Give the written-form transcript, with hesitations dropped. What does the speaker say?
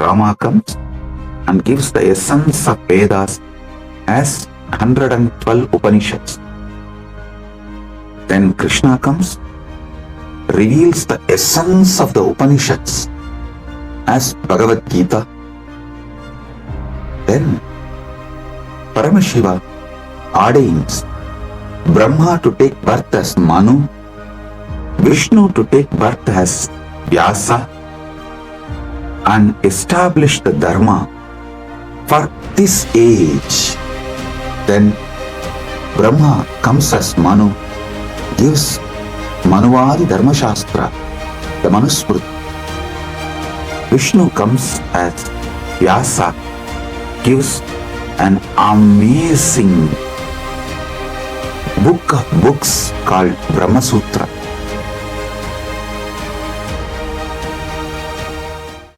Rama comes and gives the essence of Vedas as 112 Upanishads. Then Krishna comes, reveals the essence of the Upanishads as Bhagavad Gita. Then Paramashiva ordains Brahma to take birth as Manu, Vishnu to take birth as Vyasa, and establish the Dharma for this age. Then Brahma comes as Manu, gives Manuvadi Dharma Shastra, the Manusmriti. Vishnu comes as Vyasa, gives an amazing book of books called Brahma Sutra.